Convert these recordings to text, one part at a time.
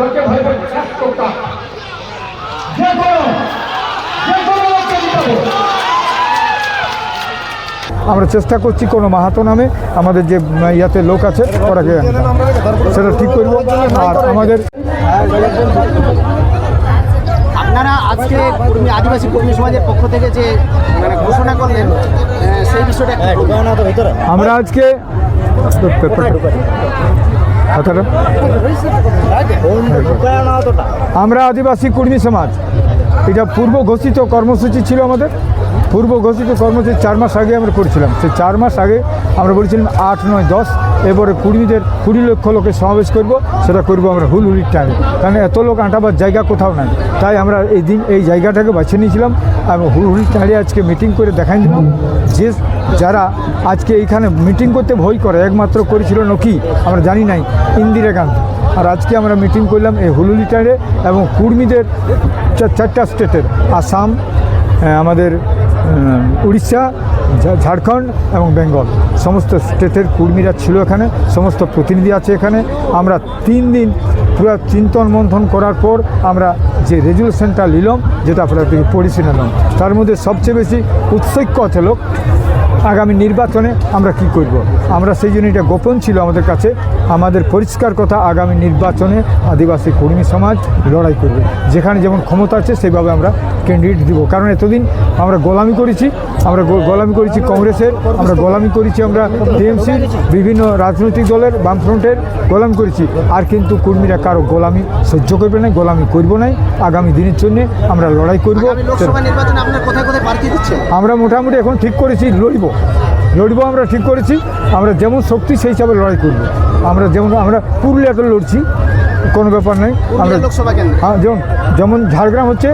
লোকে ভয় ভয় শেষ করতাম। আমরা চেষ্টা করছি কোনো মাহাতো নামে আমাদের যে ইয়াতে লোক আছে ওরাকে সেটা ঠিক করব। আর আমাদের আপনারা আজকে আদিবাসী কর্মী সমাজের পক্ষ থেকে যে ঘোষণা করলেন সেই বিষয়টা আমরা আজকে আমরা আদিবাসী কর্মী সমাজ, এটা পূর্ব ঘোষিত কর্মসূচি ছিল আমাদের। পূর্ব ঘোষিত কর্মসূচি 4 মাস আগে আমরা করেছিলাম। সেই 4 মাস আগে আমরা বলেছিলাম 8, 9, 10 এবারে 20 লক্ষ লোকের সমাবেশ করব। সেটা করব আমরা হুলহুলির টাইমে, কারণ এত লোক আঁটাবার জায়গা কোথাও নাই। তাই আমরা এই দিন এই জায়গাটাকে বাছে নিয়েছিলাম এবং হুলহুলির টাইমে আজকে মিটিং করে দেখাই দিলাম যে যারা আজকে এইখানে মিটিং করতে ভয় করে একমাত্র করেছিল নাকি আমরা জানি নাই ইন্দিরা গান্ধী। আর আজকে আমরা মিটিং করলাম এই হুলহুলি টাইমে এবং কুর্মীদের 4টা স্টেটের আসাম, আমাদের উড়িষ্যা, ঝাড়খণ্ড এবং বেঙ্গল সমস্ত স্টেটের কর্মীরা ছিল এখানে, সমস্ত প্রতিনিধি আছে এখানে। আমরা 3 দিন পুরো চিন্তন মন্থন করার পর আমরা যে রেজুলেশনটা নিলাম, যেটা আপনাদেরকে পড়েছি নিলাম, তার মধ্যে সবচেয়ে বেশি উৎসুক আছে লোক আগামী নির্বাচনে আমরা কি করব। আমরা সেই জন্য এটা গোপন ছিল আমাদের কাছে। আমাদের পরিষ্কার কথা, আগামী নির্বাচনে আদিবাসী কর্মী সমাজ লড়াই করবে, যেখানে যেমন ক্ষমতা আছে সেইভাবে আমরা ক্যান্ডিডেট দিব। কারণ এতদিন আমরা গোলামি করেছি, গোলামি করেছি কংগ্রেসের, আমরা গোলামি করেছি আমরা টিএমসির, বিভিন্ন রাজনৈতিক দলের, বামফ্রন্টের গোলামি করেছি। আর কিন্তু কর্মীরা কারো গোলামি সহ্য করবে না, গোলামি করবো নাই। আগামী দিনের জন্য আমরা লড়াই করব। আমরা মোটামুটি এখন ঠিক করেছি লড়ব আমরা ঠিক করেছি। আমরা যেমন শক্তি সেই হিসাবে লড়াই করব। আমরা পুরুলিয়াতে লড়ছি, কোনো ব্যাপার নেই। আমরা যেমন ঝাড়গ্রাম হচ্ছে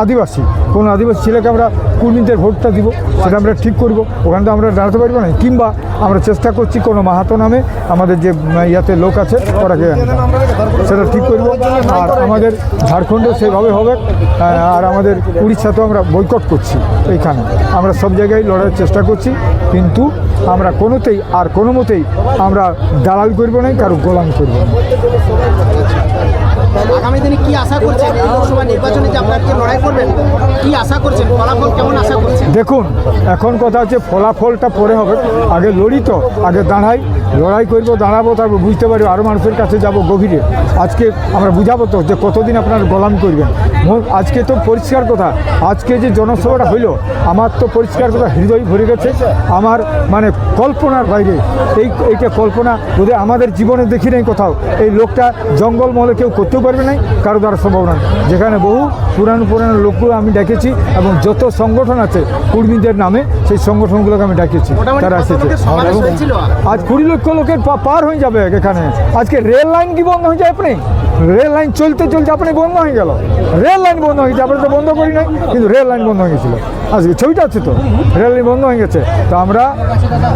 আদিবাসী, কোনো আদিবাসী ছেলেকে আমরা কর্মীদের ভোটটা দিব, সেটা আমরা ঠিক করব। ওখানে তো আমরা দাঁড়াতে পারবো না। কিংবা আমরা চেষ্টা করছি কোনো মাহাতো নামে আমাদের যে ইয়াতে লোক আছে ওরাকে সেটা ঠিক করব। আর আমাদের ঝাড়খণ্ডে সেইভাবে হবে। আর আমাদের উড়িষ্যাতেও আমরা বয়কট করছি। এইখানে আমরা সব জায়গায় লড়াইয়ের চেষ্টা করছি, কিন্তু আমরা কোনোতেই আর কোনো মতেই আমরা দালাল করবো না, কারো গোলামি করবো না। আগামী দিনে কি আশা করছেন এই লোকসভা নির্বাচনে যে আপনারা যে লড়াই করবেন, কি আশা করছেন, ফলাফল কেমন আশা করছেন? দেখুন, এখন কথা হচ্ছে ফলাফলটা পরে হবে। আগে লড়ি তো, আগে লড়াই করবো, দাঁড়াবো, তারপর বুঝতে পারবো, আরও মানুষের কাছে যাব গভীরে। আজকে আমরা বুঝাবো তো যে কতদিন আপনারা গোলামি করবেন। আজকে তো পরিষ্কার কথা, আজকে যে জনসভাটা হইলো, আমার তো পরিষ্কার কথা হৃদয় ভরে গেছে। আমার মানে কল্পনার বাইরে এইটা কল্পনা বোধহয় আমাদের জীবনে দেখি নাই কোথাও। এই লোকটা জঙ্গলমহলে কেউ করতেও পারবে না, কারো দ্বারা সম্ভব নয়। যেখানে বহু পুরানো লোকগুলো আমি ডেকেছি এবং যত সংগঠন আছে কর্মীদের নামে, সেই সংগঠনগুলোকে আমি ডেকেছি, তারা এসেছে। আজ 20 লক্ষ লোকের পার হয়ে যাবে এখানে। আজকে রেল লাইন কি বন্ধ হয়ে যায়? আপনি রেল লাইন চলতে আপনি বন্ধ হয়ে গেল। রেল লাইন বন্ধ হয়ে গেছে, আমরা তো বন্ধ করি নাই, কিন্তু রেল লাইন বন্ধ হয়ে গেছিলো। আজকে ছবিটা আছে তো, রেল লাইন বন্ধ হয়ে গেছে। তো আমরা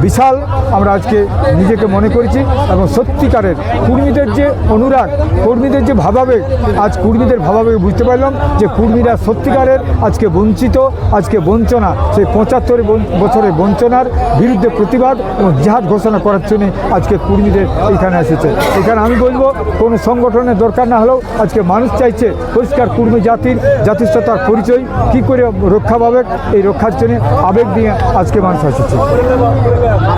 বিশাল আমরা আজকে নিজেকে মনে করেছি এবং সত্যিকারের কর্মীদের যে অনুরাগ, কর্মীদের যে ভাবাবেগ, আজ কর্মীদের ভাবাবেগ বুঝতে পারলাম যে কর্মীরা সত্যিকারের আজকে বঞ্চিত, আজকে বঞ্চনা, সেই 75 বছরের বঞ্চনার বিরুদ্ধে প্রতিবাদ এবং জিহাদ ঘোষণা করার জন্য আজকে কর্মীদের এইখানে এসেছে। এখানে আমি বলবো কোনো সংগঠনের দরকার না হলেও আজকে মানুষ চাইছে পরিষ্কার কর্মী জাতিসত্তার পরিচয় কী করে রক্ষা পাবে, এই রক্ষার জন্য আবেগ নিয়ে আজকে মানুষ এসেছে।